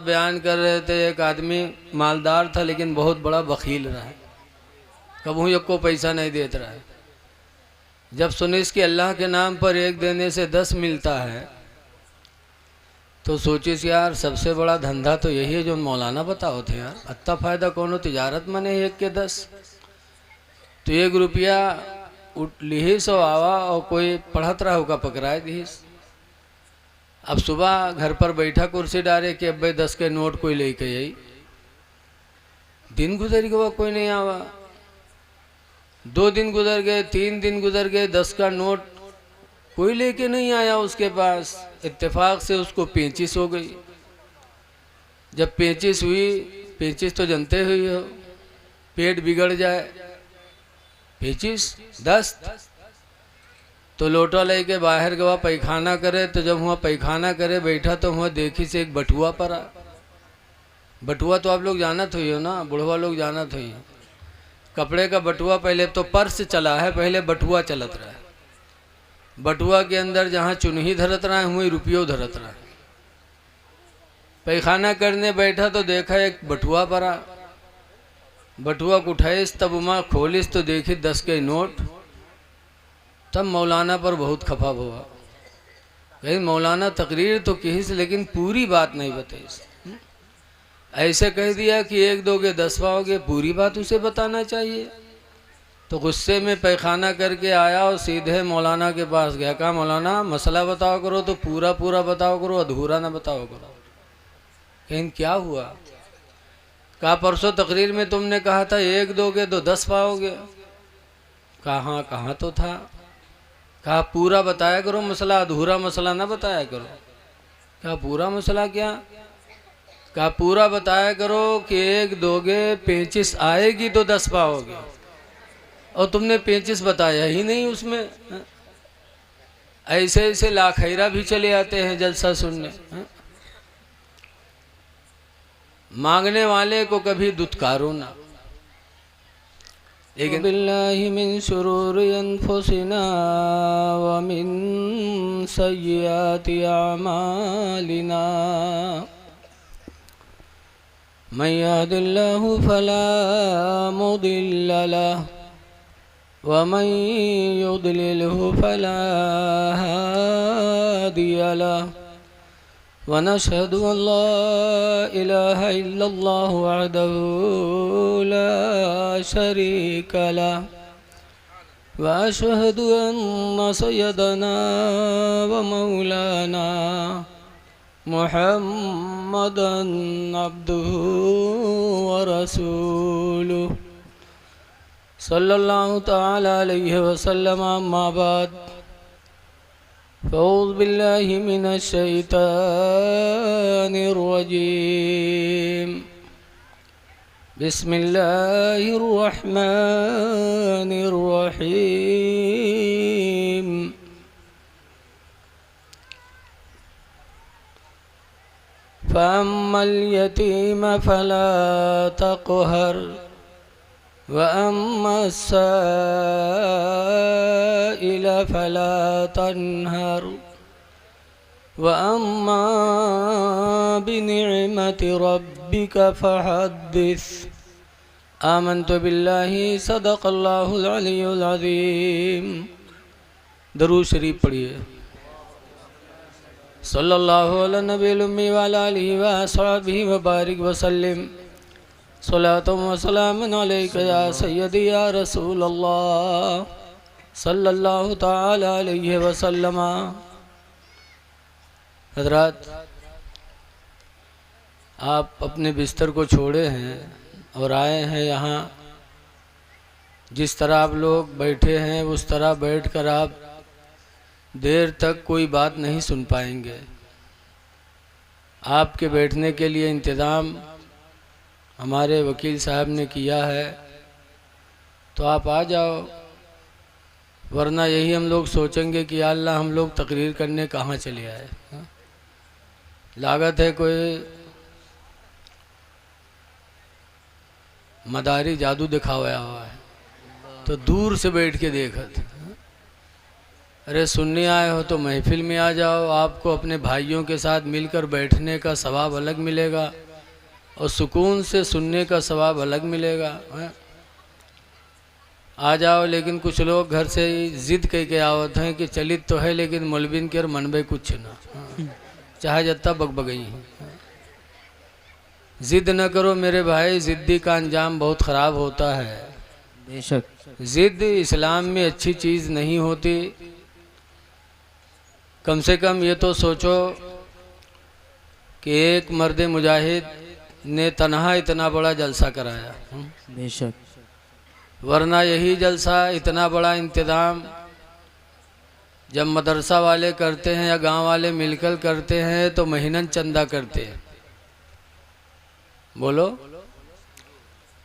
बयान कर रहे थे, एक आदमी मालदार था लेकिन बहुत बड़ा बखील रहा है, कभी एक को पैसा नहीं देता रहा है। जब सुनिस कि अल्लाह के नाम पर एक देने से 10 मिलता है तो सोचिस यार सबसे बड़ा धंधा तो यही है जो मौलाना बताओ थे यार, अत्ता फायदा कौन तिजारत मने 1 के 10। तो 1 रुपया लिहिस और आवा और कोई पढ़त रहा होगा पकड़ाए दिस। अब सुबह घर पर बैठा कुर्सी डाले कि अब भाई 10 के नोट कोई लेके आई। दिन गुजर गया कोई नहीं आवा, 2 दिन गुजर गए, 3 दिन गुजर गए, 10 का नोट कोई लेके नहीं आया उसके पास। इत्तेफाक से उसको 35 हो गई। जब 35 हुई, 35 तो जानते हुई हो पेट बिगड़ जाए, 35 10 तो लोटा लेके बाहर गवा पैखाना करे। तो जब वहाँ पैखाना करे बैठा तो वहाँ देखी से एक बटुआ पड़ा। बटुआ तो आप लोग जानत हुई हो ना, बुढ़वा लोग जानत हुई हो, कपड़े का बटुआ। पहले तो पर्स चला है, पहले बटुआ चलत रहा है। बटुआ के अंदर जहाँ चुनही धरत रहा है वहीं रुपयो धरत रहा है। पैखाना करने बैठा तो देखा एक बटुआ पड़ा। बटुआ को उठाइस तब उमा खोलिस तो देखी 10 के नोट। तब मौलाना पर बहुत खफा हुआ, कहीं मौलाना तकरीर तो कही लेकिन पूरी बात नहीं बताई। ऐसे कह दिया कि 1 2 के 10 पाओगे, पूरी बात उसे बताना चाहिए। तो गुस्से में पैखाना करके आया और सीधे मौलाना के पास गया। कहा मौलाना मसला बताओ करो तो पूरा पूरा बताओ करो, अधूरा ना बताओ करो। कहीं क्या हुआ? कहा परसों तकरीर में तुमने कहा था 1 2 के तो 10 पाओगे। कहा कहाँ तो था। कहा पूरा बताया करो मसला, अधूरा मसला ना बताया करो। कहा पूरा मसला क्या? कहा पूरा बताया करो कि 1 2 के 35 आएगी तो 10 पाओगे, और तुमने 35 बताया ही नहीं उसमें। ऐसे ऐसे लाखैरा भी चले आते हैं जलसा सुनने। मांगने वाले को कभी दुत्कारो ना। लेकिन बिल्लाहि मिन शुरूरि अनफुसिना व मिन सय्यिआति अमालिना मन यहदिल्लाहु फला मुदिल्ल लहु व मन युद्लिल्हु फला हादिय लहु व नशहदु अल्ला इलाहा इल्लल्लाहु वहदहु ला शरीक लहु व अशहदु अन्न सय्यदना व मौलाना मुहम्मदन अब्दुहु व रसूलुहु सल्लल्लाहु तआला अलैहि वसल्लम। अम्मा बाद फ़अऊज़ु बिल्लाहि मिनश शैतानिर रजीम। बिस्मिल्लाहिर रहमानिर रहीम। फ़अम्मल यतीम फला तक़हर व अम्मा साइल फला तन्हर व अम्मा बिनिअमति रब्बिका फहद्दिस। आमन्तु बिल्लाहि सदक़ल्लाहुल अलियुल अज़ीम। दरूद शरीफ पढ़िए। सल्लल्लाहु अला नबील उम्मी व अला आलिहि व अस्हाबिहि व बारिक व सल्लिम। सलातुम व सलामुन अलैका या सय्यदी या रसूल अल्लाह सल्लल्लाहु तआला अलैहि वसल्लम। हज़रात, आप अपने बिस्तर को छोड़े हैं और आए हैं यहाँ। जिस तरह आप लोग बैठे हैं उस तरह बैठकर आप देर तक कोई बात नहीं सुन पाएंगे। आपके बैठने के लिए इंतज़ाम हमारे वकील साहब ने किया है, तो आप आ जाओ, वरना यही हम लोग सोचेंगे कि या अल्लाह हम लोग तकरीर करने कहाँ चले आए। लागत है कोई मदारी जादू दिखाया हुआ है तो दूर से बैठ के देखा था। अरे सुनने आए हो तो महफिल में आ जाओ, आपको अपने भाइयों के साथ मिलकर बैठने का सवाब अलग मिलेगा और सुकून से सुनने का सवाब अलग मिलेगा। है? आ जाओ। लेकिन कुछ लोग घर से जिद कह के आवत हैं कि चलित तो है लेकिन मौलवीन के मनबे कुछ ना, चाहे जत्ता बगबगई हैं। जिद न करो मेरे भाई, जिद्दी का अंजाम बहुत ख़राब होता है। बेशक जिद इस्लाम में अच्छी चीज़ नहीं होती। कम से कम ये तो सोचो कि एक मर्द मुजाहिद ने तन्हा इतना बड़ा जलसा कराया। बेशक वरना यही जलसा, इतना बड़ा इंतज़ाम जब मदरसा वाले करते हैं या गांव वाले मिलकर करते हैं तो महीनन चंदा करते हैं, बोलो।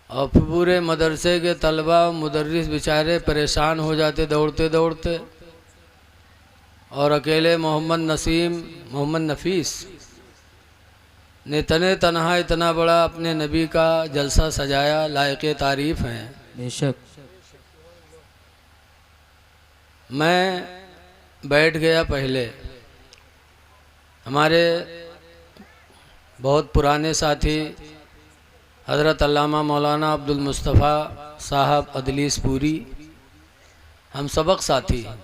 और पूरे मदरसे के तलबा और मुदर्रिस बेचारे परेशान हो जाते दौड़ते दौड़ते, और अकेले मोहम्मद नफीस ने तने तनहा इतना बड़ा अपने नबी का जलसा सजाया, लायक तारीफ़ हैं। बेशक मैं बैठ गया। पहले हमारे बहुत पुराने साथी हज़रत अल्लामा मौलाना अब्दुल मुस्तफ़ा साहब अदलीसपुरी, हम सबक साथी हैं।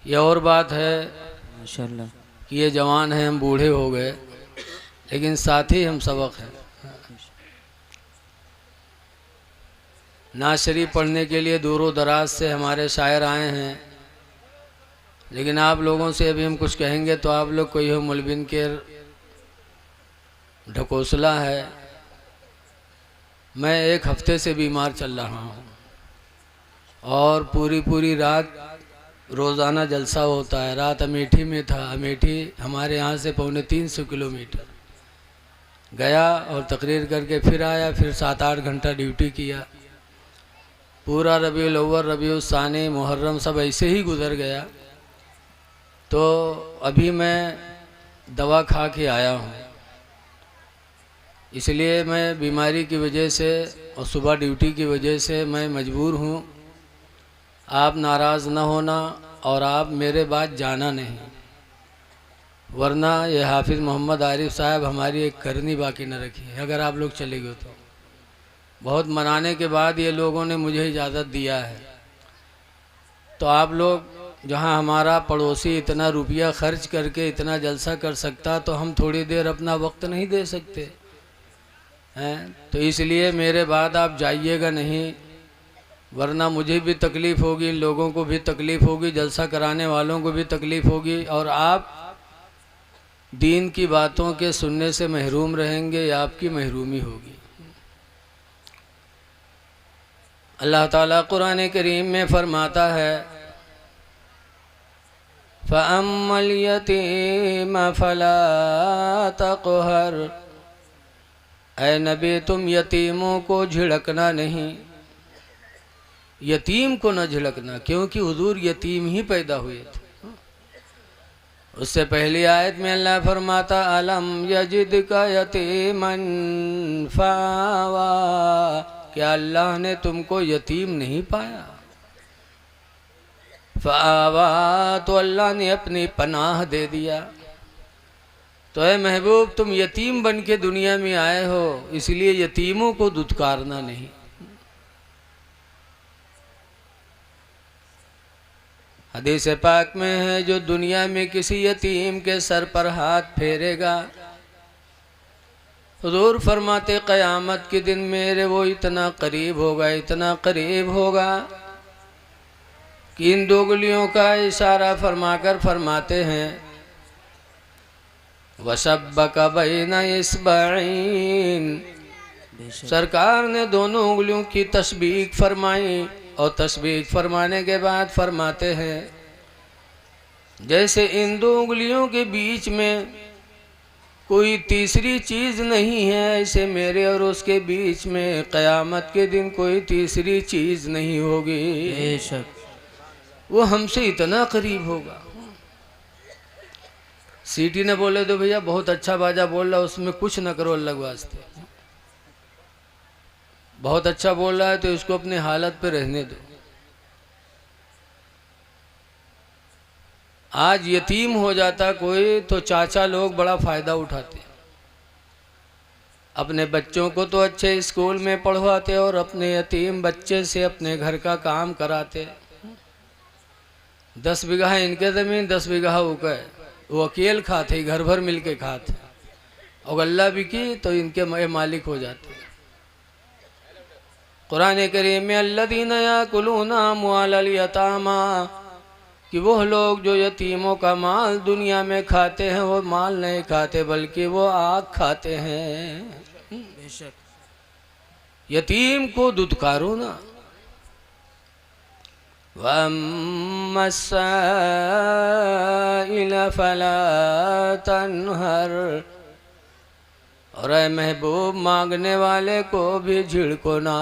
ये और बात है माशाल्लाह कि ये जवान हैं, हम बूढ़े हो गए, लेकिन साथी हम सबक हैं। नाज़ शरीफ पढ़ने के लिए दूरों दराज से हमारे शायर आए हैं, लेकिन आप लोगों से अभी हम कुछ कहेंगे तो आप लोग कोई हो मौलवीन के ढकोसला है। मैं एक हफ्ते से बीमार चल रहा हूँ और पूरी रात रोज़ाना जलसा होता है। रात अमेठी में था। अमेठी हमारे यहाँ से 350 किलोमीटर गया और तकरीर करके फिर आया, फिर 7-8 घंटा ड्यूटी किया। पूरा रबीउल अव्वल, रबीउल सानी, मुहर्रम सब ऐसे ही गुजर गया। तो अभी मैं दवा खा के आया हूँ, इसलिए मैं बीमारी की वजह से और सुबह ड्यूटी की वजह से मैं मजबूर हूँ। आप नाराज़ ना होना और आप मेरे बाद जाना नहीं, वरना ये हाफिज़ मोहम्मद आरिफ साहब हमारी एक करनी बाकी न रखी है। अगर आप लोग चले गए तो बहुत मनाने के बाद ये लोगों ने मुझे इजाज़त दिया है। तो आप लोग, जहाँ हमारा पड़ोसी इतना रुपया खर्च करके इतना जलसा कर सकता, तो हम थोड़ी देर अपना वक्त नहीं दे सकते हैं? तो इसलिए मेरे बाद आप जाइएगा नहीं, वरना मुझे भी तकलीफ़ होगी, इन लोगों को भी तकलीफ़ होगी, जलसा कराने वालों को भी तकलीफ़ होगी, और आप दीन की बातों के सुनने से महरूम रहेंगे या आपकी महरूमी होगी। अल्लाह ताला कुरान करीम में फरमाता है, फ़अम्मल यतीम फला तक़हर, ऐ नबी तुम यतीमों को झिड़कना नहीं, यतीम को न झिड़कना, क्योंकि हुजूर यतीम ही पैदा हुए थे। उससे पहली आयत में अल्लाह फरमाता, अलम यजिदका यतीमन फावा, क्या अल्लाह ने तुमको यतीम नहीं पाया? फावा, तो अल्लाह ने अपनी पनाह दे दिया। तो ऐ महबूब, तुम यतीम बन के दुनिया में आए हो, इसलिए यतीमों को दुत्कारना नहीं। हदीस पाक में है, जो दुनिया में किसी यतीम के सर पर हाथ फेरेगा, हुजूर फरमाते क़यामत के दिन मेरे वो इतना करीब होगा, इतना करीब होगा कि इन दो उंगलियों का इशारा फरमाकर फरमाते हैं, वशब्बका बैना इस्बईन, सरकार ने दोनों उंगलियों की तस्बीह फरमाई, और तस्बीह फरमाने के बाद फरमाते हैं, जैसे इन दो उंगलियों के बीच में कोई तीसरी चीज़ नहीं है, ऐसे मेरे और उसके बीच में क़यामत के दिन कोई तीसरी चीज़ नहीं होगी। बेशक वो हमसे इतना करीब होगा। सीटी ने बोले तो भैया बहुत अच्छा बाजा बोल रहा, उसमें कुछ न करो अल्लाह के वास्ते, बहुत अच्छा बोल रहा है तो इसको अपनी हालत पे रहने दो। आज यतीम हो जाता कोई तो चाचा लोग बड़ा फ़ायदा उठाते, अपने बच्चों को तो अच्छे स्कूल में पढ़वाते और अपने यतीम बच्चे से अपने घर का काम कराते। 10 बीघा इनके ज़मीन, 10 बीघा उनका, वो अकेले खाते, घर भर मिल के खाते, और गल्ला भी की तो इनके मालिक हो जाते। कुरान करीम में अल्लज़ीना याकुलूना अम्वालल यतामा, कि वो लोग जो यतीमों का माल दुनिया में खाते हैं वो माल नहीं खाते बल्कि वो आग खाते हैं। बेशक यतीम को दुत्कारो ना। वम्मस्साइल फला तन्हर, और ऐ महबूब मांगने वाले को भी झिड़को ना।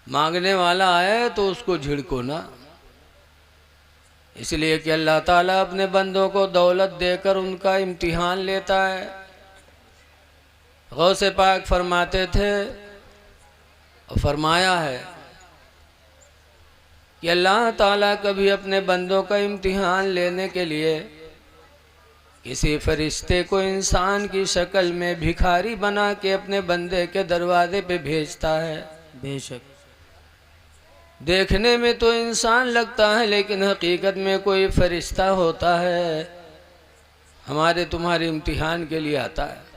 मांगने वाला आए तो उसको झिड़को ना, इसलिए कि अल्लाह ताला अपने बंदों को दौलत देकर उनका इम्तिहान लेता है। गौसे पाक फरमाते थे और फरमाया है कि अल्लाह ताला कभी अपने बंदों का इम्तिहान लेने के लिए किसी फरिश्ते को इंसान की शक्ल में भिखारी बना के अपने बंदे के दरवाजे पे भेजता है। बेशक देखने में तो इंसान लगता है लेकिन हकीकत में कोई फरिश्ता होता है, हमारे तुम्हारे इम्तिहान के लिए आता है।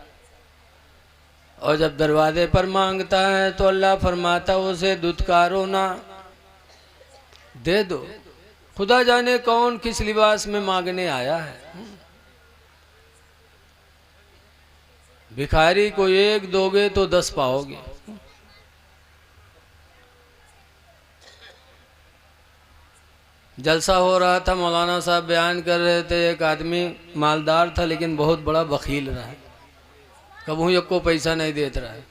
और जब दरवाजे पर मांगता है तो अल्लाह फरमाता उसे दुत्कारो ना, दे दो। खुदा जाने कौन किस लिबास में मांगने आया है। भिखारी को 1 दोगे तो 10 पाओगे। जलसा हो रहा था, मौलाना साहब बयान कर रहे थे, एक आदमी मालदार था लेकिन बहुत बड़ा बखील रहा है, कबू एक को पैसा नहीं देता रहा है।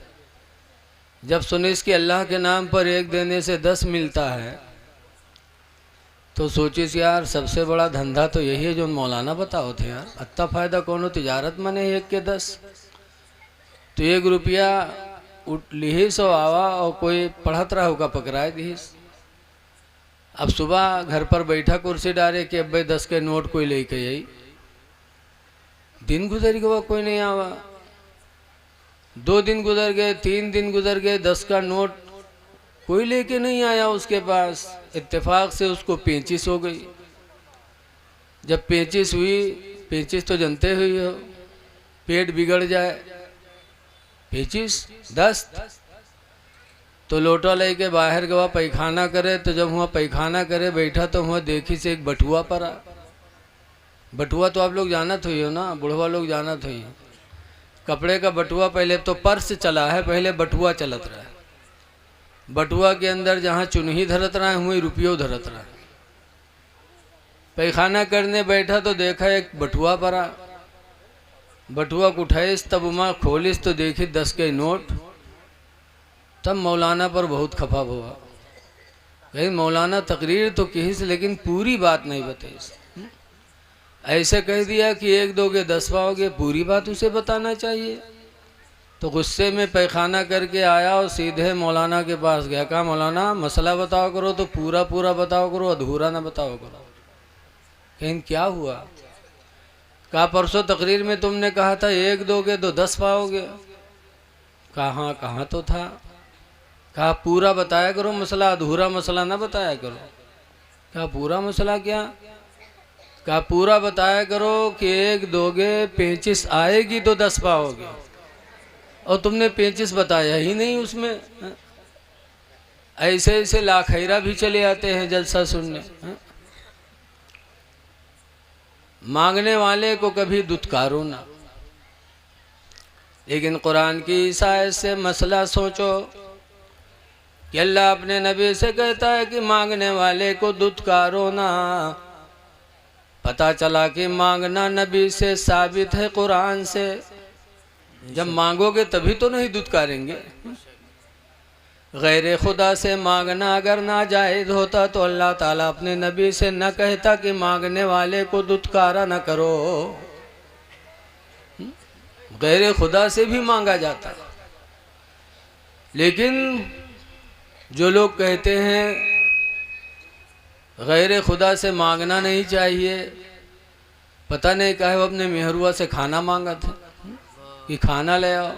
जब सुनिस कि अल्लाह के नाम पर 1 देने से 10 मिलता है तो सोचिस यार सबसे बड़ा धंधा तो यही है जो मौलाना बताओ थे यार, अत्ता फ़ायदा कौन तिजारत मने 1 के 10। तो 1 रुपया लिहिस और आवा और कोई पढ़त रहा होगा पकड़ाए दिहिस। अब सुबह घर पर बैठा कुर्सी डाले कि अब 10 के नोट कोई लेके आई, दिन गुजर गया कोई नहीं आवा। 2 दिन गुजर गए, 3 दिन गुजर गए, 10 का नोट कोई लेके नहीं आया उसके पास। इत्तेफाक से उसको 35 हो गई। जब 35 हुई, 35 तो जानते हुई हो पेट बिगड़ जाए, 35 10 तो लोटा लेके बाहर गवा पैखाना करे। तो जब वहाँ पैखाना करे बैठा तो वहाँ देखी से एक बटुआ पड़ा। बटुआ तो आप लोग जानत हुई हो ना, बुढ़वा लोग जानत हुई हो। कपड़े का बटुआ, पहले तो पर्स चला है, पहले बटुआ चलत रहा है। बटुआ के अंदर जहाँ चुन्ही धरत रहा है वहीं रुपयो धरत रहा है। पैखाना करने बैठा तो देखा एक बटुआ पड़ा। बटुआ को उठाइस तब उमा खोलिस तो देखी 10 के नोट। तब मौलाना पर बहुत खफा हुआ। कहीं मौलाना तकरीर तो की लेकिन पूरी बात नहीं बताई। ऐसे कह दिया कि 1 दोगे 10 पाओगे, पूरी बात उसे बताना चाहिए। तो गुस्से में पैखाना करके आया और सीधे मौलाना के पास गया। कहा मौलाना मसला बताओ करो तो पूरा पूरा बताओ करो, अधूरा ना बताओ करो। कहीं क्या हुआ? कहा परसों तकरीर में तुमने कहा था 1 दोगे तो 10 पाओगे। कहा कहाँ तो था। कहा पूरा बताया करो मसला, अधूरा मसला ना बताया करो। कहा पूरा मसला क्या? कहा पूरा बताया करो कि 1 दोगे 35 आएगी तो 10 पाओगे, और तुमने 35 बताया ही नहीं उसमें। ऐसे ऐसे लाखैरा भी चले आते हैं जलसा सुनने। मांगने वाले को कभी दुत्कारो ना। लेकिन कुरान की ईसायत से मसला सोचो कि अल्लाह अपने नबी से कहता है कि मांगने वाले को दुत्कारो ना। पता चला कि मांगना नबी से साबित है कुरान से। जब मांगोगे तभी तो नहीं दुत्कारेंगे। गैर खुदा से मांगना अगर नाजायज़ होता तो अल्लाह ताला अपने नबी से न कहता कि मांगने वाले को दुत्कारा न करो। गैर खुदा से भी मांगा जाता। लेकिन जो लोग कहते हैं गैर खुदा से मांगना नहीं चाहिए। पता नहीं काहे वो अपने मेहरुआ से खाना मांगा था कि खाना ले आओ,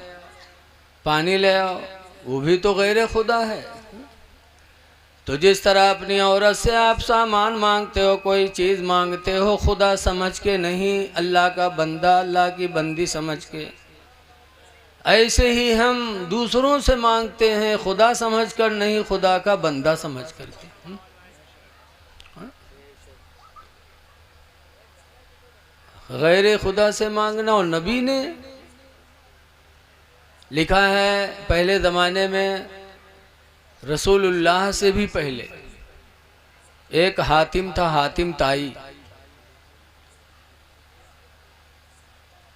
पानी ले आओ, वो भी तो गैर खुदा है। तो जिस तरह अपनी औरत से आप सामान मांगते हो, कोई चीज़ मांगते हो खुदा समझ के नहीं, अल्लाह का बंदा, अल्लाह की बंदी समझ के, ऐसे ही हम दूसरों से मांगते हैं खुदा समझ कर नहीं, खुदा का बंदा समझ करके। गैर खुदा से मांगना। और नबी ने लिखा है पहले ज़माने में रसूलुल्लाह से भी पहले एक हातिम था, हातिम ताई,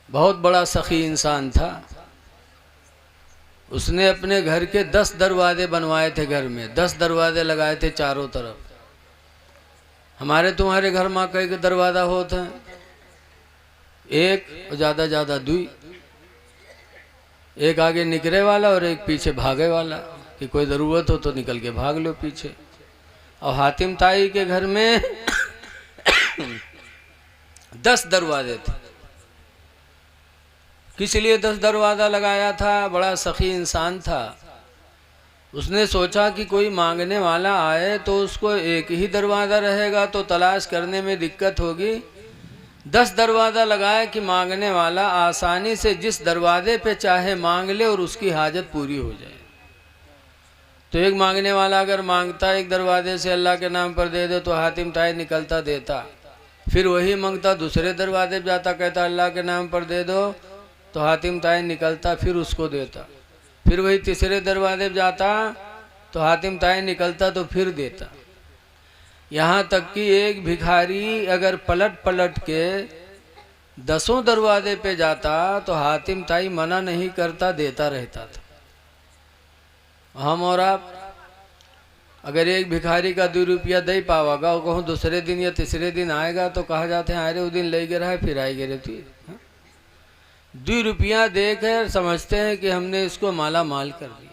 बहुत बड़ा सखी इंसान था। उसने अपने घर के 10 दरवाजे बनवाए थे, घर में 10 दरवाजे लगाए थे चारों तरफ। हमारे तुम्हारे घर में कई दरवाजा होते हैं, एक ज़्यादा ज़्यादा दुई, एक आगे निकले वाला और एक पीछे भागे वाला, कि कोई ज़रूरत हो तो निकल के भाग लो पीछे। और हातिम ताई के घर में 10 दरवाजे थे। किस लिए 10 दरवाज़ा लगाया था? बड़ा सखी इंसान था। उसने सोचा कि कोई मांगने वाला आए तो उसको एक ही दरवाज़ा रहेगा तो तलाश करने में दिक्कत होगी। 10 दरवाज़ा लगाए कि मांगने वाला आसानी से जिस दरवाजे पे चाहे मांग ले और उसकी हाजत पूरी हो जाए। तो एक मांगने वाला अगर मांगता एक दरवाजे से अल्लाह के नाम पर दे दे तो हातिम ताई निकलता देता, फिर वही मांगता दूसरे दरवाजे पे जाता, कहता अल्लाह के नाम पर दे दो, तो हातिम ताई निकलता फिर उसको देता, फिर वही तीसरे दरवाजे पे जाता तो हातिम ताई निकलता तो फिर देता। यहाँ तक कि एक भिखारी अगर पलट पलट के 10 दरवाजे पे जाता तो हातिम ताई मना नहीं करता, देता रहता था। हम और आप अगर एक भिखारी का 2 रुपया दे पावागा और कहूँ दूसरे दिन या तीसरे दिन आएगा तो कहा जाते हैं अरे वो दिन ले गिरा है फिर आई गिरे थी। 2 रुपया देकर समझते हैं कि हमने इसको माला माल कर दिया।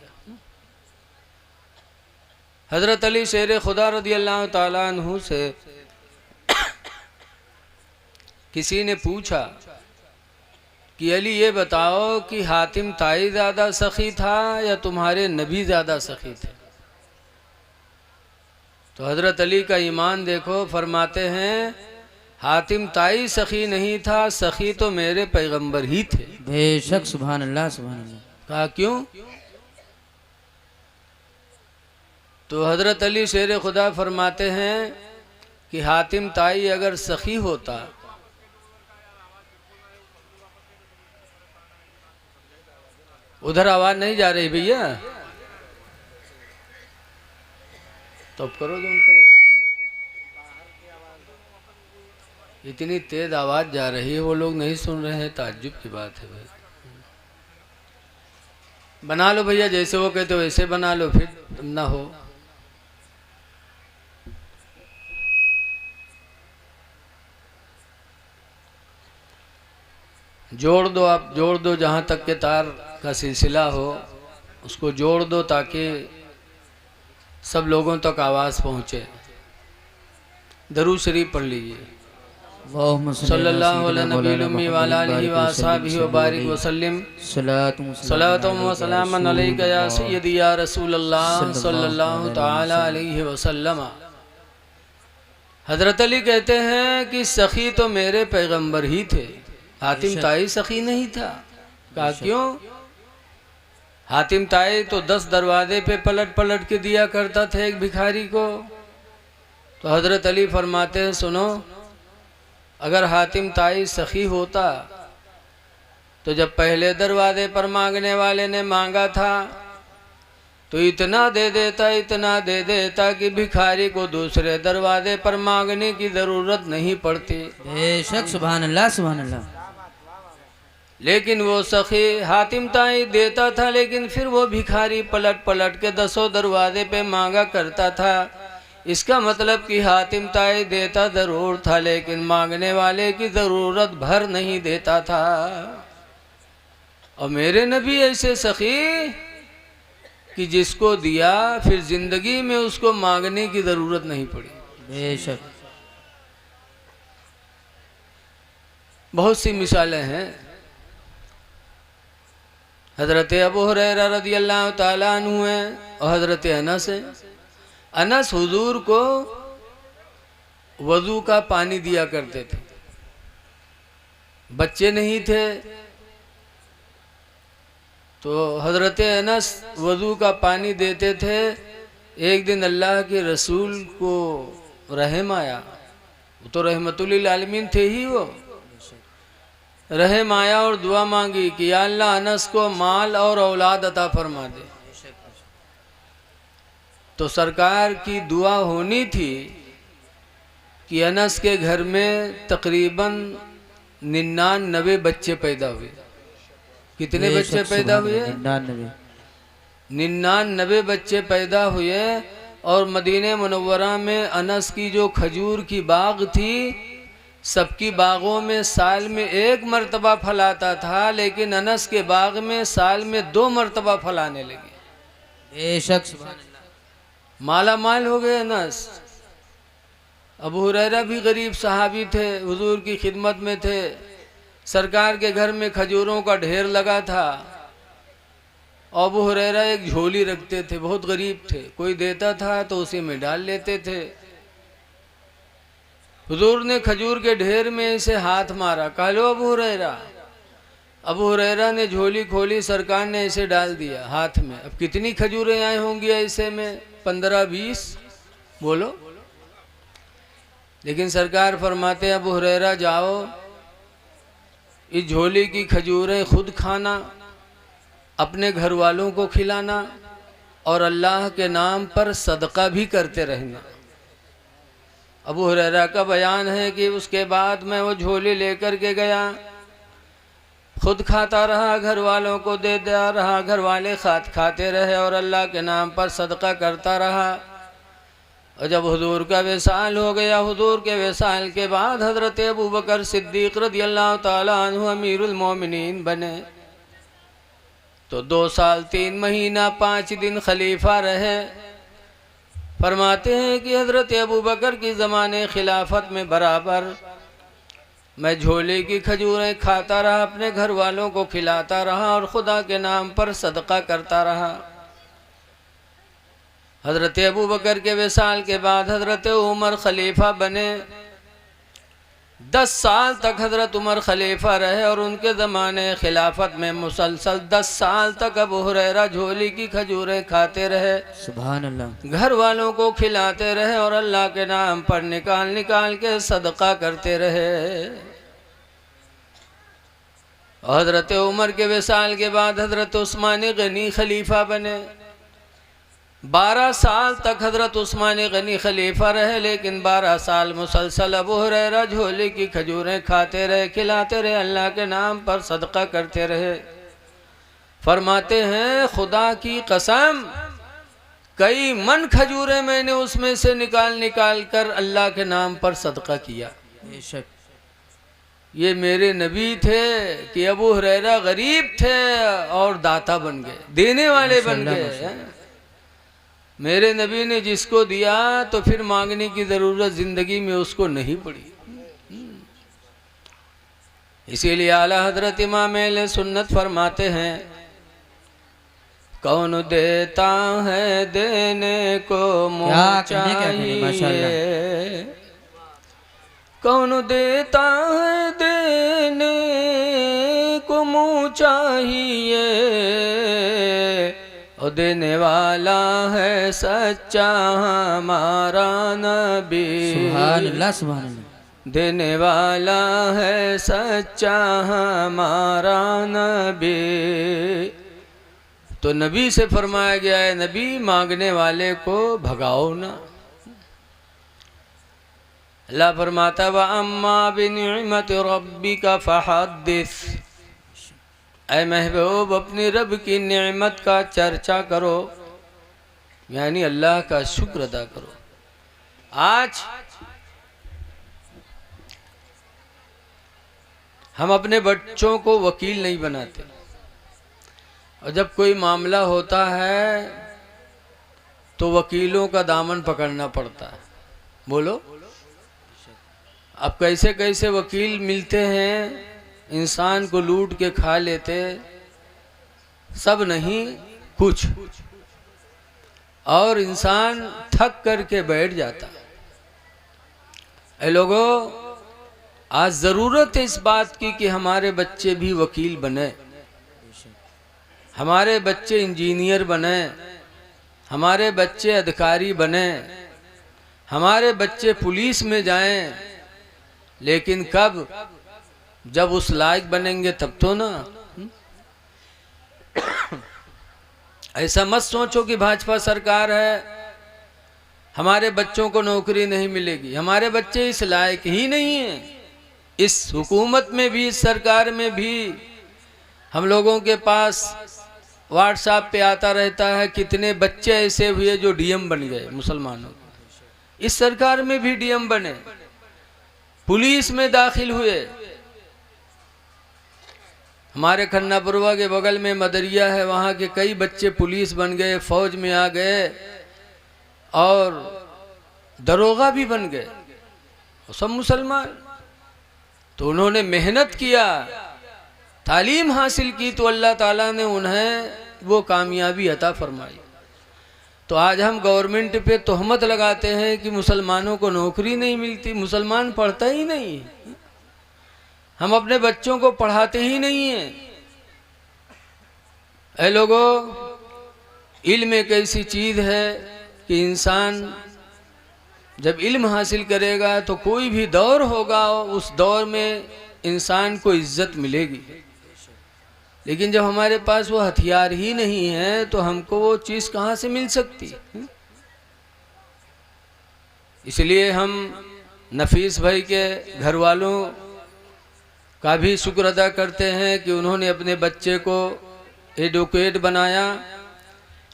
हजरत अली शेर खुदा रदी अल्लाह ताला अन्हु से किसी ने पूछा कि अली ये बताओ कि हातिम ताई ज़्यादा सखी था या तुम्हारे नबी ज़्यादा सखी थे? तो हजरत अली का ईमान देखो, फरमाते हैं हातिम ताई सखी नहीं था, सखी तो मेरे पैगंबर ही थे। बेशक, सुभान अल्लाह सुभान अल्लाह। कहा क्यों? तो हजरत अली शेर खुदा फरमाते हैं कि हातिम ताई अगर सखी होता उधर आवाज नहीं जा रही भैया, तो करो जो करो। इतनी तेज आवाज जा रही है, वो लोग नहीं सुन रहे हैं, ताज्जुब की बात है भाई। बना लो भैया, जैसे वो कहते हो वैसे बना लो, फिर ना हो। जोड़ दो, आप जोड़ दो, जहाँ तक के तार का सिलसिला हो उसको जोड़ दो ताकि सब लोगों तक आवाज़ पहुँचे। दरूद शरीफ पढ़ लीजिए। सल्लल्लाहु अलैहि व बारिक वसल्लम सलातुम व सलामन अलैका या सय्यदी या रसूलल्लाह सल्लल्लाहु तआला अलैहि वसल्लम। हजरत अली कहते हैं कि सखी तो मेरे पैगंबर ही थे, हातिम ताई सखी नहीं था। कहा क्यों? हातिम ताई तो 10 दरवाजे पे पलट पलट के दिया करता था एक भिखारी को। तो हजरत अली फरमाते हैं सुनो, अगर हातिम ताई सखी होता तो जब पहले दरवाजे पर मांगने वाले ने मांगा था तो इतना दे देता, इतना दे देता कि भिखारी को दूसरे दरवाजे पर मांगने की जरूरत नहीं पड़ती। बेशक, सुभान अल्लाह सुभान अल्लाह। लेकिन वो सखी हातिम ताई देता था, लेकिन फिर वो भिखारी पलट पलट के 10 दरवाजे पे मांगा करता था। इसका मतलब कि हातिम ताई देता ज़रूर था लेकिन मांगने वाले की ज़रूरत भर नहीं देता था। और मेरे नबी ऐसे सखी कि जिसको दिया फिर ज़िंदगी में उसको मांगने की ज़रूरत नहीं पड़ी। बेशक बहुत सी मिसालें हैं। हजरत अबू हुरैरा रदियल्लाहु ताला अन्हु हैं और हजरत अनस हैं। अनस हुजूर को वजू का पानी दिया करते थे, बच्चे नहीं थे तो हजरत अनस वजू का पानी देते थे। एक दिन अल्लाह के रसूल को रहम आया, वो तो रहमतुल लिल आलमीन थे ही, वो रहम आया और दुआ मांगी कि या अल्लाह अनस को माल और औलाद अता फरमा दे। तो सरकार की दुआ होनी थी कि अनस के घर में तकरीबन 99 बच्चे पैदा हुए। कितने बच्चे पैदा हुए? 99 बच्चे पैदा हुए। और मदीने मुनव्वरा में अनस की जो खजूर की बाग थी, सबकी बागों में साल में 1 मरतबा फल आता था, लेकिन अनस के बाग में साल में 2 मरतबा फल आने लगे। बेशक सुभान अल्लाह। माला माल हो गए अनस। अबू हुरैरा भी गरीब सहाबी थे, हुजूर की खिदमत में थे। सरकार के घर में खजूरों का ढेर लगा था। अबू हुरैरा एक झोली रखते थे, बहुत गरीब थे, कोई देता था तो उसी में डाल लेते थे। हुजूर ने खजूर के ढेर में इसे हाथ मारा, कहा लो अबू हुरैरा। अबू हुरैरा ने झोली खोली, सरकार ने इसे डाल दिया हाथ में। अब कितनी खजूरें आई होंगी ऐसे में? 15-20 बोलो। लेकिन सरकार फरमाते अबू हुरैरा जाओ, इस झोली की खजूरें खुद खाना, अपने घर वालों को खिलाना और अल्लाह के नाम पर सदका भी करते रहना। अबू हुरैरा का बयान है कि उसके बाद मैं वो झोली लेकर के गया, खुद खाता रहा, घर वालों को दे दिया रहा, घर वाले खाते रहे और अल्लाह के नाम पर सदका करता रहा। और जब हुजूर का विसाल हो गया, हुजूर के विसाल के बाद हज़रत अबू बकर सिद्दीक़ रज़ियल्लाहु ताला अन्हु अमीरुल मोमिनीन बने। तो 2 साल 3 महीना 5 दिन खलीफा रहे। फरमाते हैं कि हज़रत अबू बकर की ज़माने खिलाफत में बराबर मैं झोले की खजूरें खाता रहा, अपने घर वालों को खिलाता रहा और खुदा के नाम पर सदका करता रहा। हज़रत अबू बकर के विसाल के बाद हज़रत उमर खलीफा बने। 10 साल तक हज़रत उमर खलीफा रहे और उनके ज़माने खिलाफत में मुसलसल 10 साल तक अबू हुरैरा झोली की खजूरें खाते रहे, सुभान अल्लाह, घर वालों को खिलाते रहे और अल्लाह के नाम पर निकाल निकाल के सदका करते रहे। हज़रत उमर के विसाल के बाद हज़रत उस्मान गनी खलीफा बने। 12 साल तक हज़रत उस्मान गनी खलीफा रहे, लेकिन 12 साल मुसलसल अबू हुरैरा झोले की खजूरें खाते रहे, खिलाते रहे, अल्लाह के नाम पर सदका करते रहे। फरमाते हैं खुदा की कसम, कई मन खजूरें मैंने उसमें से निकाल निकाल कर अल्लाह के नाम पर सदका किया। बेशक ये मेरे नबी थे कि अबू हुरैरा गरीब थे और दाता बन गए, देने वाले बन गए। मेरे नबी ने जिसको दिया तो फिर मांगने की ज़रूरत ज़िंदगी में उसको नहीं पड़ी। इसीलिए आला हज़रत इमाम अहले सुन्नत फरमाते हैं, कौन देता है देने को मुँह चाहिए, कौन देता है देने को मुँह चाहिए, और देने वाला है सच्चा हमारा नबी, सुभान अल्लाह सुभान अल्लाह, देने वाला है सच्चा हमारा नबी। तो नबी से फरमाया गया है, नबी मांगने वाले को भगाओ ना। अल्लाह फरमाता व अम्मा बिनिअमति रब्बिका फहद्दिस, ऐ महबूब अपनी रब की नेमत का चर्चा करो, यानी अल्लाह का शुक्र अदा करो। आज हम अपने बच्चों को वकील नहीं बनाते, और जब कोई मामला होता है तो वकीलों का दामन पकड़ना पड़ता है। बोलो, अब कैसे कैसे वकील मिलते हैं, इंसान को लूट के खा लेते, सब नहीं कुछ, और इंसान थक करके बैठ जाता। ऐ लोगों, आज ज़रूरत है इस बात की कि हमारे बच्चे भी वकील बने, हमारे बच्चे इंजीनियर बने, हमारे बच्चे अधिकारी बने, हमारे बच्चे पुलिस में जाएं। लेकिन कब, जब उस लायक बनेंगे तब तो ना। ऐसा मत सोचो कि भाजपा सरकार है, हमारे बच्चों को नौकरी नहीं मिलेगी। हमारे बच्चे इस लायक ही नहीं हैं। इस हुकूमत में भी, इस सरकार में भी हम लोगों के पास व्हाट्सएप पे आता रहता है कितने बच्चे ऐसे हुए जो डीएम बन गए मुसलमानों के। इस सरकार में भी डीएम बने, पुलिस में दाखिल हुए। हमारे खन्नापुरवा के बगल में मदरिया है, वहाँ के कई बच्चे पुलिस बन गए, फौज में आ गए और दरोगा भी बन गए, सब मुसलमान। तो उन्होंने मेहनत किया, तालीम हासिल की, तो अल्लाह ताला ने उन्हें वो कामयाबी अता फरमाई। तो आज हम गवर्नमेंट पे तोहमत लगाते हैं कि मुसलमानों को नौकरी नहीं मिलती, मुसलमान पढ़ता ही नहीं, हम अपने बच्चों को पढ़ाते ही नहीं हैं। ऐ लोगों, इल्म एक ऐसी चीज़ है कि इंसान जब इल्म हासिल करेगा तो कोई भी दौर होगा, उस दौर में इंसान को इज्जत मिलेगी। लेकिन जब हमारे पास वो हथियार ही नहीं है तो हमको वो चीज़ कहाँ से मिल सकती। इसलिए हम नफीस भाई के घर वालों का भी शुक्र अदा करते हैं कि उन्होंने अपने बच्चे को एडवोकेट बनाया।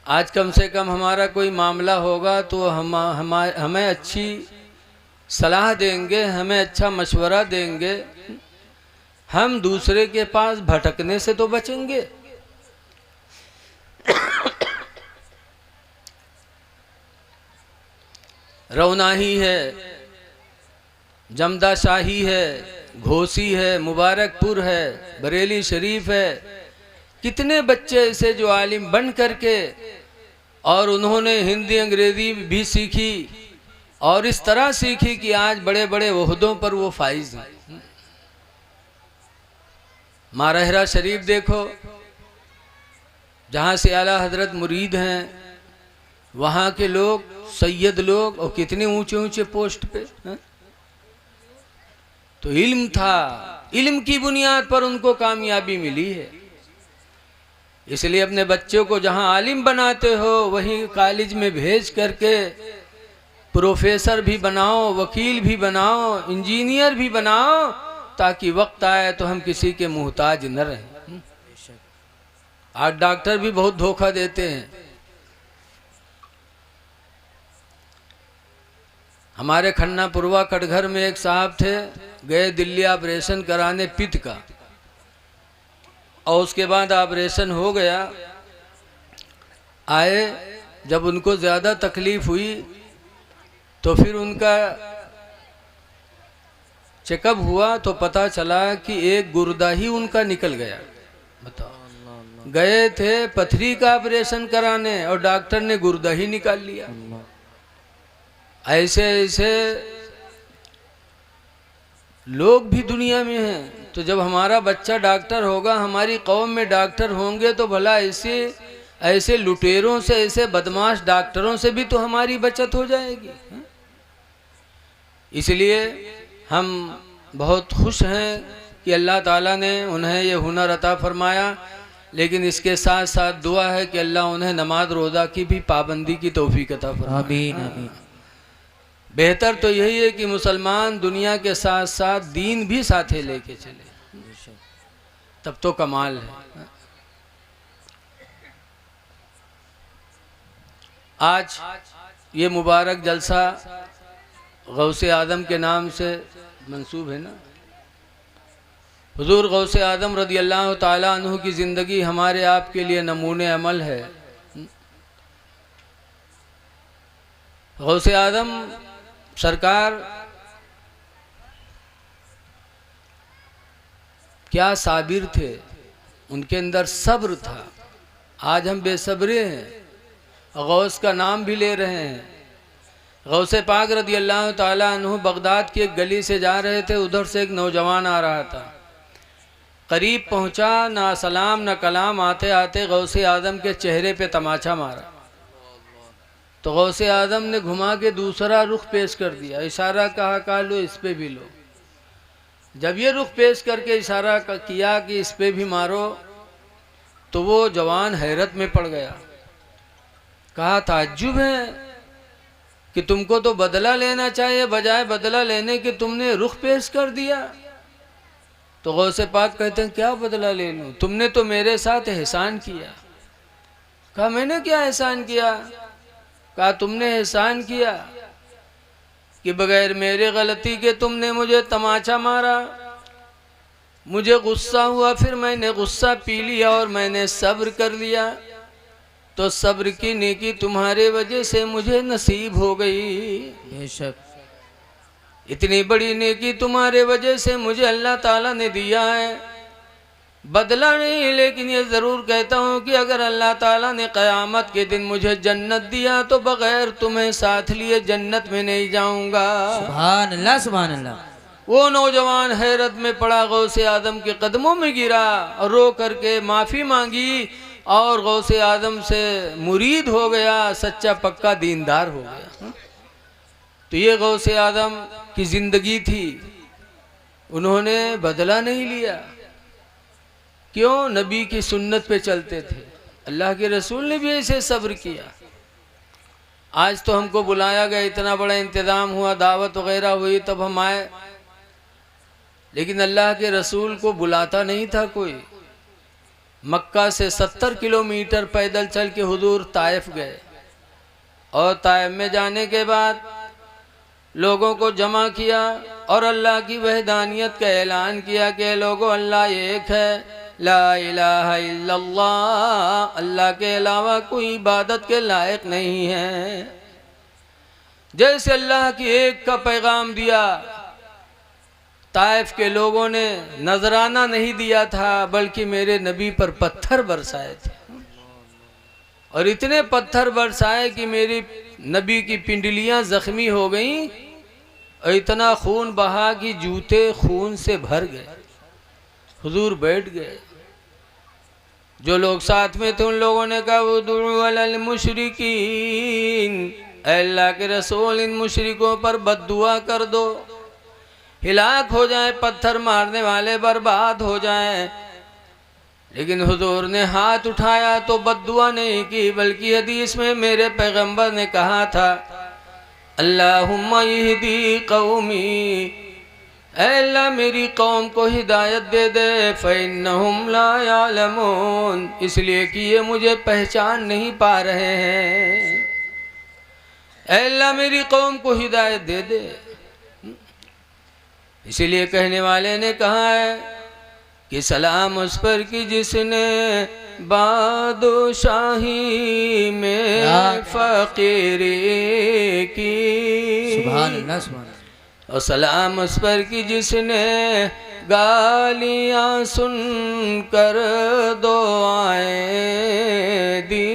आज कम से कम हमारा कोई मामला होगा तो हमें अच्छी सलाह देंगे, हमें अच्छा मशवरा देंगे, हम दूसरे के पास भटकने से तो बचेंगे। रौनाही है, जमदा शाही है, घोसी है, मुबारकपुर है, बरेली शरीफ है, कितने बच्चे ऐसे जो आलिम बन करके और उन्होंने हिंदी अंग्रेजी भी सीखी और इस तरह सीखी कि आज बड़े बड़े ओहदों पर वो फाइज हैं। मारहरा शरीफ देखो, जहाँ से आला हजरत मुरीद हैं, वहाँ के लोग सैयद लोग और कितने ऊंचे ऊंचे पोस्ट पे हैं। तो इल्म था, इल्म की बुनियाद पर उनको कामयाबी मिली है। इसलिए अपने बच्चों को जहाँ आलिम बनाते हो वहीं कॉलेज में भेज करके प्रोफेसर भी बनाओ, वकील भी बनाओ, इंजीनियर भी बनाओ, ताकि वक्त आए तो हम किसी के मुहताज न रहें। आज डॉक्टर भी बहुत धोखा देते हैं। हमारे खन्नापुरवा कटघर में एक साहब थे, गए दिल्ली ऑपरेशन कराने पित्त का, और उसके बाद ऑपरेशन हो गया। आए, जब उनको ज़्यादा तकलीफ हुई तो फिर उनका चेकअप हुआ तो पता चला कि एक गुर्दा ही उनका निकल गया। बताओ, गए थे पथरी का ऑपरेशन कराने और डॉक्टर ने गुर्दा ही निकाल लिया। ऐसे ऐसे लोग भी दुनिया में हैं। तो जब हमारा बच्चा डॉक्टर होगा, हमारी कौम में डॉक्टर होंगे, तो भला ऐसे ऐसे लुटेरों से, ऐसे बदमाश डॉक्टरों से भी तो हमारी बचत हो जाएगी। इसलिए हम बहुत खुश हैं कि अल्लाह ताला ने उन्हें ये हुनर अता फरमाया। लेकिन इसके साथ साथ दुआ है कि अल्लाह उन्हें नमाज रोज़ा की भी पाबंदी की तौफीक अता फरमाए। आमीन आमीन। बेहतर तो यही है कि मुसलमान दुनिया के साथ साथ दीन भी साथे लेके चले, तब तो कमाल है। आज ये मुबारक जलसा गौसे आदम के नाम से मंसूब है ना। हुजूर गौसे आदम रदी अल्लाह ताला अन्हु की ज़िंदगी हमारे आपके लिए नमूने अमल है। गौसे आदम सरकार क्या साबिर थे, उनके अंदर सब्र था। आज हम बेसब्रे हैं, गौस का नाम भी ले रहे हैं। गौसे पाक रदी अल्लाह ताला अन्हु बगदाद की एक गली से जा रहे थे, उधर से एक नौजवान आ रहा था। करीब पहुंचा, ना सलाम ना कलाम, आते आते गौसे आदम के चेहरे पे तमाचा मारा। तो गौसे आदम ने घुमा के दूसरा रुख पेश कर दिया, इशारा कहा लो इस पे भी लो। जब ये रुख पेश करके इशारा किया कि इस पे भी मारो, तो वो जवान हैरत में पड़ गया। कहा ताज्जुब है कि तुमको तो बदला लेना चाहिए, बजाय बदला लेने के तुमने रुख पेश कर दिया। तो गौसे पाक कहते हैं क्या बदला ले लूं, तुमने तो मेरे साथ एहसान किया। कहा मैंने क्या एहसान किया? कहा तुमने एहसान किया कि बगैर मेरे गलती के तुमने मुझे तमाचा मारा, मुझे गुस्सा हुआ, फिर मैंने गुस्सा पी लिया और मैंने सब्र कर लिया, तो सब्र की नेकी तुम्हारे वजह से मुझे नसीब हो गई। बेशक इतनी बड़ी नेकी तुम्हारे वजह से मुझे अल्लाह ताला ने दिया है। बदला नहीं, लेकिन ये ज़रूर कहता हूँ कि अगर अल्लाह ताला ने क़यामत के दिन मुझे जन्नत दिया तो बग़ैर तुम्हें साथ लिए जन्नत में नहीं जाऊँगा। सुभान अल्लाह, सुभान अल्लाह। वो नौजवान हैरत में पड़ा, गौसे आदम के कदमों में गिरा और रो करके माफ़ी मांगी और गौसे आदम से मुरीद हो गया, सच्चा पक्का दीनदार हो गया। तो ये गौसे आदम की ज़िंदगी थी, उन्होंने बदला नहीं लिया। क्यों? नबी की सुन्नत पे चलते थे। अल्लाह के रसूल ने भी ऐसे सब्र किया। आज तो हमको बुलाया गया, इतना बड़ा इंतज़ाम हुआ, दावत वगैरह हुई, तब हम आए, लेकिन अल्लाह के रसूल को बुलाता नहीं था कोई। मक्का से 70 किलोमीटर पैदल चल के हुजूर ताइफ गए और ताइफ में जाने के बाद लोगों को जमा किया और अल्लाह की वहदानियत का ऐलान किया कि लोगों अल्लाह एक है, ला इलाहा इल्लल्लाह, अल्लाह के अलावा कोई इबादत के लायक नहीं है। जैसे अल्लाह की एक का पैगाम दिया, ताइफ के लोगों ने नजराना नहीं दिया था, बल्कि मेरे नबी पर पत्थर बरसाए थे और इतने पत्थर बरसाए कि मेरी नबी की पिंडलियां जख्मी हो गईं और इतना खून बहा कि जूते खून से भर गए। हुजूर बैठ गए। जो लोग साथ में थे उन लोगों ने कहा उदू अलल मुशरिकीन, अल्लाह के रसूल इन मुशरिकों पर बद्दुआ कर दो, हिलाक हो जाए, पत्थर मारने वाले बर्बाद हो जाए। लेकिन हुजूर ने हाथ उठाया तो बद्दुआ नहीं की, बल्कि हदीस में मेरे पैगंबर ने कहा था अल्लाहुम्मा यहदी कौमी, अल्लाह मेरी कौम को हिदायत दे दे, फ़इन्नहुम ला यालमून, इसलिए कि ये मुझे पहचान नहीं पा रहे हैं। अल्लाह मेरी कौम को हिदायत दे दे। इसीलिए कहने वाले ने कहा है कि सलाम उस पर कि जिसने बादशाही में फ़कीरी की, सुभान अल्लाह, सुभान अल्लाह। और सलाम उस पर कि जिसने गालियाँ सुन कर दुआएं दी।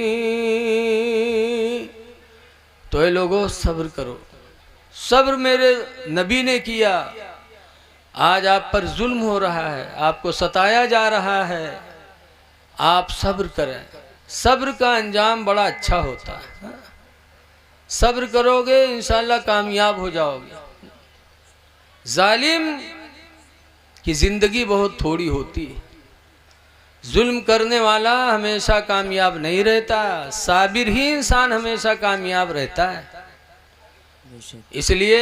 तो ये लोगों सब्र करो, सब्र मेरे नबी ने किया। आज आप पर जुल्म हो रहा है, आपको सताया जा रहा है, आप सब्र करें। सब्र का अंजाम बड़ा अच्छा होता है। सब्र करोगे इंशाअल्लाह कामयाब हो जाओगे। जालिम की जिंदगी बहुत थोड़ी होती है। जुल्म करने वाला हमेशा कामयाब नहीं रहता, साबिर ही इंसान हमेशा कामयाब रहता है। इसलिए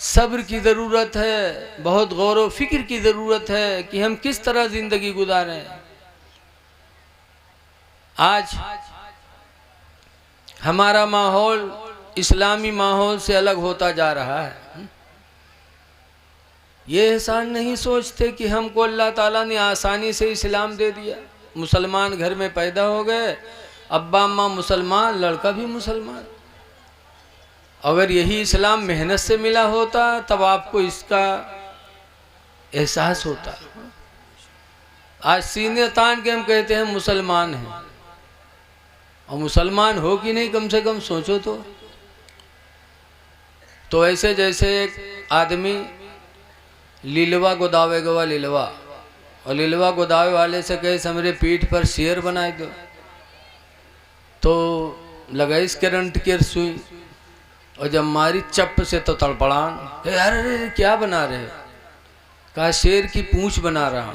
सब्र की ज़रूरत है, बहुत गौर व फिक्र की ज़रूरत है कि हम किस तरह ज़िंदगी गुजारें। आज हमारा माहौल इस्लामी माहौल से अलग होता जा रहा है। ये एहसान नहीं सोचते कि हमको अल्लाह ताला ने आसानी से इस्लाम दे दिया। मुसलमान घर में पैदा हो गए, अब्बा अम्मा मुसलमान, लड़का भी मुसलमान। अगर यही इस्लाम मेहनत से मिला होता तब आपको इसका एहसास होता। आज सीने तान के हम कहते हैं मुसलमान हैं, और मुसलमान हो कि नहीं कम से कम सोचो तो ऐसे जैसे एक आदमी लीलवा गोदावेगा लीलवा, और लीलवा गोदावे वाले से कहे समरे पीठ पर शेर बनाए दो, तो लगाई करंट की सुई, और जब मारी चप से तो तड़पड़ान, अरे क्या बना रहे हो? कहा शेर की पूंछ बना रहा हूं।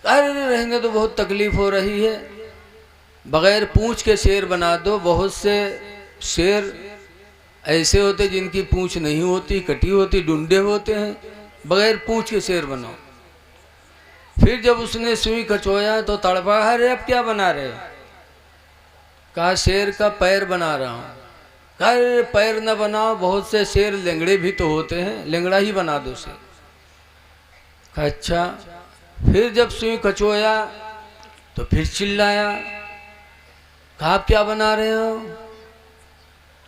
अरे रहने तो बहुत तकलीफ हो रही है, बगैर पूंछ के शेर बना दो। बहुत से शेर ऐसे होते जिनकी पूंछ नहीं होती, कटी होती, डुंडे होते हैं, बगैर पूंछ के शेर बनाओ। फिर जब उसने सुई खचोया तो तड़पा, अरे अब क्या बना रहे हो? कहा शेर का पैर बना रहा हूँ। कहा अरे पैर न बनाओ, बहुत से शेर लेंगड़े भी तो होते हैं, लेंगड़ा ही बना दो शेर। कहा अच्छा। फिर जब सुई खचोया तो फिर चिल्लाया, कहा आप क्या बना रहे हो?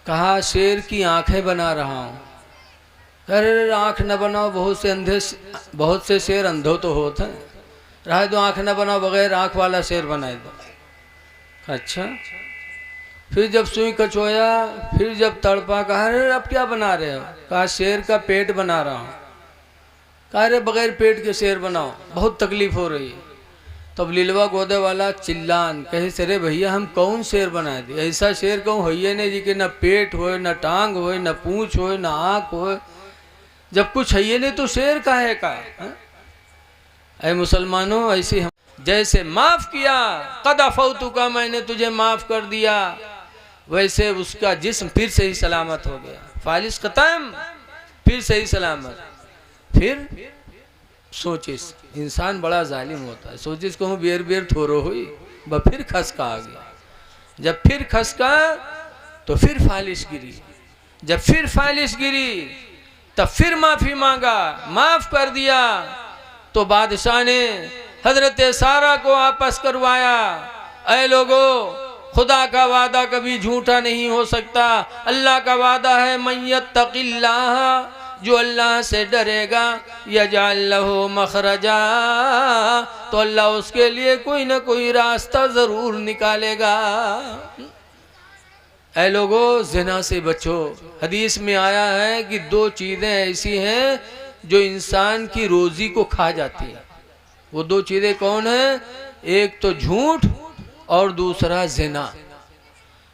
कहा शेर की आंखें बना रहा हूँ। अरे आंख न बनाओ, बहुत से शेर अंधो तो होते हैं, रहा दो आंख न बनाओ, बगैर आंख वाला शेर बनाए दो। अच्छा। फिर जब सुई कचोया, फिर जब तड़पा, कहा अरे अब क्या बना रहे हो? कहा शेर का पेट बना रहा हूँ। कहा अरे बगैर पेट के शेर बनाओ, बहुत तकलीफ हो रही है। तब लीलवा गोदे वाला चिल्लान, कहे सरे भैया हम कौन शेर बना दे? ऐसा शेर कहूँ होइए नहीं जी कि न पेट होए, न टांग होए, न पूंछ होए, न आँख होए, जब कुछ है नहीं तो शेर का है का? ऐ मुसलमानों, ऐसी हम जैसे माफ किया कद अफौतु का, मैंने तुझे माफ कर दिया, वैसे उसका जिस्म फिर से ही सलामत हो गया। फालिस खत्म, फिर से ही सलामत। फिर सोचिस इंसान बड़ा जालिम होता है। सोचिस कहूँ बेर बेर थोरो हुई, ब फिर खसका आ गया। जब फिर खसका तो फिर फालिश गिरी, जब फिर फालिश गिरी तब फिर माफी मांगा, माफ कर दिया। तो बादशाह ने हजरत सारा को वापस करवाया। ऐ लोगो, खुदा का वादा कभी झूठा नहीं हो सकता। अल्लाह का वादा है मन यत्तकिल्लाह, जो अल्लाह से डरेगा, यजअल लहू मखरजा, तो अल्लाह उसके लिए कोई ना कोई रास्ता जरूर निकालेगा। ऐ लोगो, ज़िना से बचो। हदीस में आया है कि दो चीज़ें ऐसी हैं जो इंसान की रोजी को खा जाती है। वो दो चीज़ें कौन है? एक तो झूठ और दूसरा ज़िना।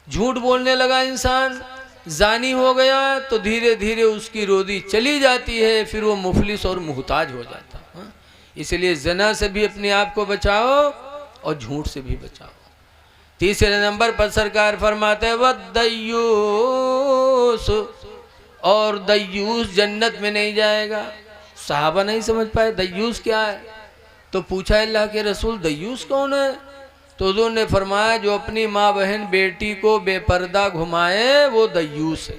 झूठ बोलने लगा इंसान, जानी हो गया, तो धीरे धीरे उसकी रोजी चली जाती है, फिर वो मुफलिस और मुहताज हो जाता है। इसलिए ज़िना से भी अपने आप को बचाओ और झूठ से भी बचाओ। तीसरे नंबर पर सरकार फरमाते हैं वद्दय्यूस, और दय्यूस जन्नत में नहीं जाएगा। साहबा नहीं समझ पाए दय्यूस क्या है, तो पूछा अल्लाह के रसूल दय्यूस कौन है? तो उन्होंने फरमाया जो अपनी माँ बहन बेटी को बेपर्दा घुमाए वो दय्यूस है।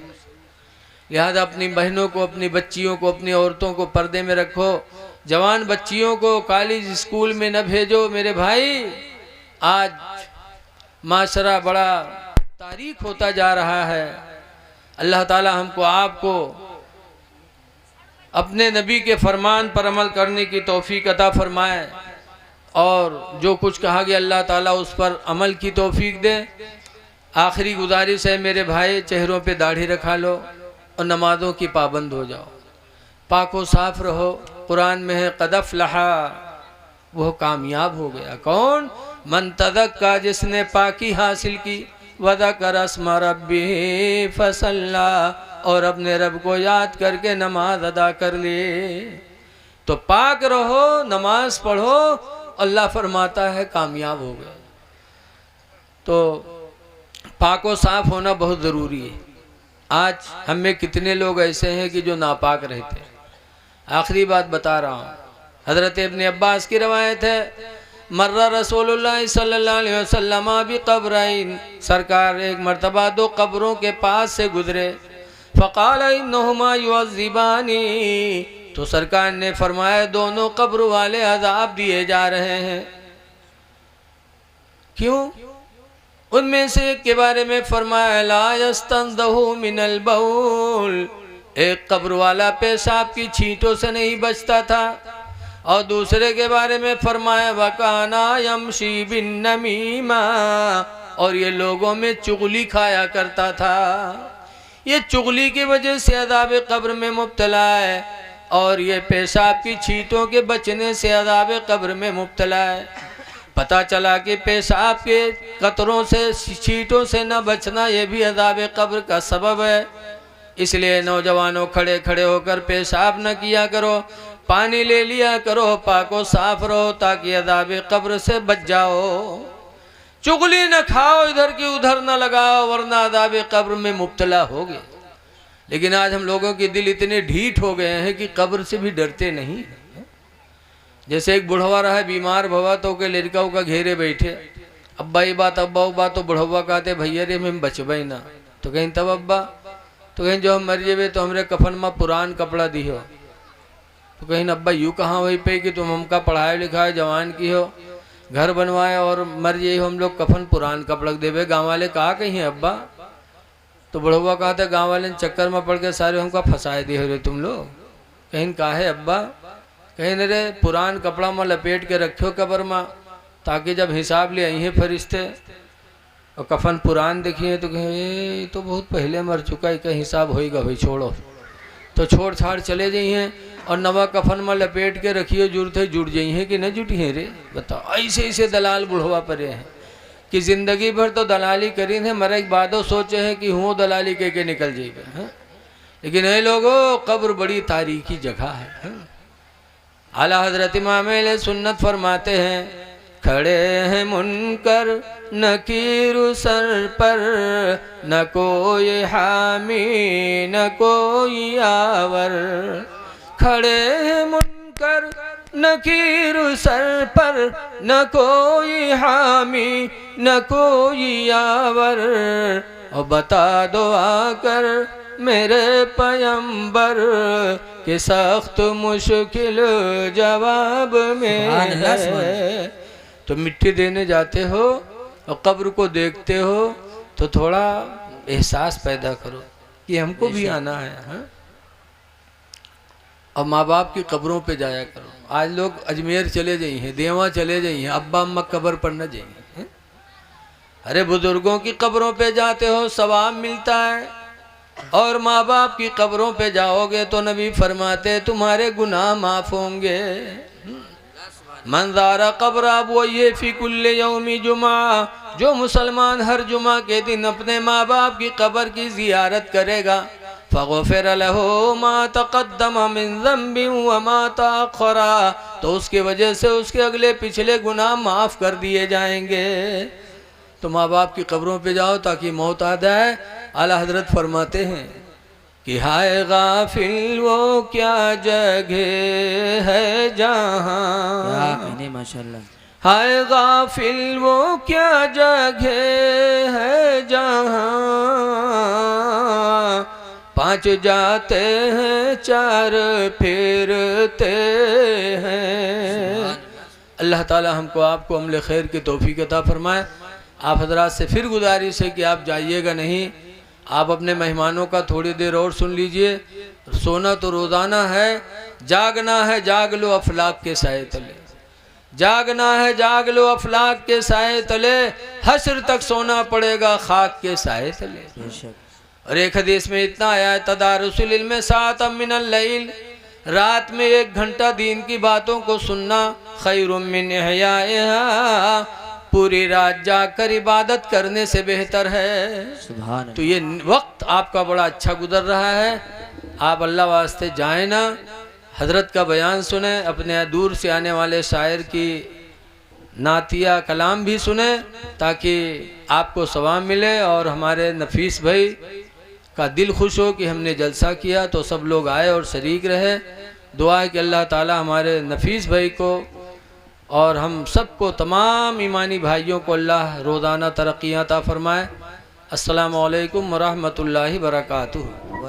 लिहाजा अपनी बहनों को, अपनी बच्चियों को, अपनी औरतों को पर्दे में रखो। जवान बच्चियों को कॉलेज स्कूल में न भेजो मेरे भाई। आज माशरा बड़ा तारीख होता जा रहा है। अल्लाह ताला हमको आपको अपने नबी के फरमान पर अमल करने की तौफीक अता फरमाए, और जो कुछ कहा गया अल्लाह ताला उस पर अमल की तौफीक दे। आखिरी गुजारिश है मेरे भाई, चेहरों पे दाढ़ी रखा लो और नमाज़ों की पाबंद हो जाओ, पाको साफ रहो। कुरान में है क़द अफ़लहा, वो कामयाब हो गया। कौन? मन तज़क्का, जिसने पाकी हासिल की, वज़कर अस्मा रब्बिही फसल्ला, और अपने रब को याद करके नमाज अदा कर ले। तो पाक रहो, नमाज पढ़ो, अल्लाह फरमाता है कामयाब हो गए। तो पाको साफ होना बहुत ज़रूरी है। आज हम में कितने लोग ऐसे हैं कि जो नापाक रहते हैं। आखिरी बात बता रहा हूँ, हज़रत इब्न अब्बास की रवायत है, मर्रा रसूलुल्लाह सल्लल्लाहु अलैहि वसल्लम भी कब्रैन, सरकार एक मर्तबा दो कब्रों के पास से गुजरे। फ़क़ाल इन्नहुमा युअज़्ज़िबानी, तो सरकार ने फरमाया दोनों कब्र वाले अज़ाब दिए जा रहे हैं। क्यों? उनमें से एक के बारे में फरमाया ला यस्तंदहु मिनल बउल, एक कब्र वाला पेशाब की छींटों से नहीं बचता था। और दूसरे के बारे में फरमाया वकाना यमशी बिन नमीमा, और ये लोगों में चुगली खाया करता था। ये चुगली की वजह से अज़ाब कब्र में मुब्तला है, और ये पेशाब की छींटों के बचने से अज़ाब कब्र में मुब्तला है। पता चला कि पेशाब के कतरों से छींटों से न बचना ये भी अज़ाब कब्र का सबब है। इसलिए नौजवानों खड़े खड़े होकर पेशाब न किया करो, पानी ले लिया करो, पाको साफ रहो ताकि अज़ाब कब्र से बच जाओ। चुगली न खाओ, इधर की उधर न लगाओ, वरना अज़ाब कब्र में मुब्तला होगे। लेकिन आज हम लोगों के दिल इतने ढीठ हो गए हैं कि कब्र से भी डरते नहीं। जैसे एक बुढ़वा रहा है बीमार भवा तो के लड़का का घेरे बैठे, अब्बा ये बात अब्बा वो बात, तो बुढ़वा कहते भैया रे मैं बचबई ना। तो कहीं तब अब्बा, तो कहीं जो हम मर जेबे तो हमरे कफन में पुरान कपड़ा दी हो। तो कहीं अब्बा यूँ कहाँ वही पे कि तुम हमका पढ़ाए लिखाए जवान की हो, घर बनवाए और मर जाइए हम लोग कफन पुरान कपड़ा देवे। गाँव वाले कहा कहीं अब्बा। तो बुढ़वा कहा था गाँव वाले चक्कर में पड़ के सारे हमका फंसाए दिए रे तुम लोग। कहीं कहा है अब्बा, कहीं रे पुरान कपड़ा में लपेट के रखो कब्र में, ताकि जब हिसाब ले आई है फरिश्ते और कफन पुरान देखिए तो कहें तो बहुत पहले मर चुका है, का हिसाब होएगा भाई छोड़ो। तो छोड़ छाड़ चले जाइए और नवा कफन में लपेट के रखिए, जरूरत है जुट जाइए कि न जुटी है रे। बताओ ऐसे ऐसे दलाल बुढ़वा परे हैं कि जिंदगी भर तो दलाली करी है, मरे के बाद सोचे हैं कि हूँ दलाली के निकल जाइए। लेकिन ये लोगों कब्र बड़ी तारीखी जगह है। आला हजरत इमाम सुन्नत फरमाते हैं खड़े हैं मुनकर नकीर सर पर, न कोई हामी न कोई आवर। खड़े हैं मुनकर नकीर सर पर, न कोई हामी न कोई आवर। और बता दो आकर मेरे पैगंबर के सख्त मुश्किल जवाब में है। तो मिट्टी देने जाते हो और कब्र को देखते हो तो थोड़ा एहसास पैदा करो कि हमको भी आना है। हाँ? और माँ बाप की कब्रों पे जाया करो। आज लोग अजमेर चले जाइए, देवा चले जाइए, अब्बा अम्मा कब्र पर न जाइए। अरे बुजुर्गों की कब्रों पे जाते हो सवाब मिलता है, और माँ बाप की कब्रों पे जाओगे तो नबी फरमाते तुम्हारे गुनाह माफ होंगे। मंजारा कब्र अब वो ये फी कुल्ले यौमी जुमा, जो मुसलमान हर जुमा के दिन अपने माँ बाप की कब्र की जियारत करेगा फ़ग़ुफ़िर लहू मा तक़द्दम मिन ज़ंबि व मा तअख़्ख़रा, तो उसके वजह से उसके अगले पिछले गुनाह माफ़ कर दिए जाएंगे। तो माँ बाप की कब्रों पे जाओ ताकि मौत आ जाए। आला हजरत फरमाते हैं कि हाय गाफिल वो क्या जगह है जहाँ, माशाल्लाह। हाय गाफिल वो क्या जगह है जहाँ, पांच जाते हैं चार फिरते हैं। अल्लाह ताला हमको आपको अमल खैर की तौफीक अता फरमाए। आप हजरात से फिर गुजारिश है कि आप जाइएगा नहीं, आप अपने मेहमानों का थोड़ी देर और सुन लीजिए। सोना तो रोज़ाना है, जागना है जाग लो अफलाक के साए तले, जागना है जाग लो अफलाक के साए तले, हश्र तक सोना पड़ेगा खाक के साए तले। और एक हदीस में इतना आया है तदारुसुल इल्म साअतम मिनल लैल, रात में 1 घंटा दीन की बातों को सुनना खैरुम मिन इहयाहा, पूरी रात जाकर इबादत करने से बेहतर है। सुभान। तो ये वक्त आपका बड़ा अच्छा गुजर रहा है, आप अल्लाह वास्ते जाए ना, हजरत का बयान सुने, अपने दूर से आने वाले शायर की नातिया कलाम भी सुने ताकि आपको सवाब मिले और हमारे नफीस भाई का दिल खुश हो कि हमने जलसा किया तो सब लोग आए और शरीक रहे। दुआ है कि अल्लाह ताला हमारे नफीस भाई को और हम सबको तमाम ईमानी भाइयों को अल्लाह रोज़ाना तरक्कियाँ अता फरमाए। अस्सलामु अलैकुम व रहमतुल्लाहि व बरकातुहू।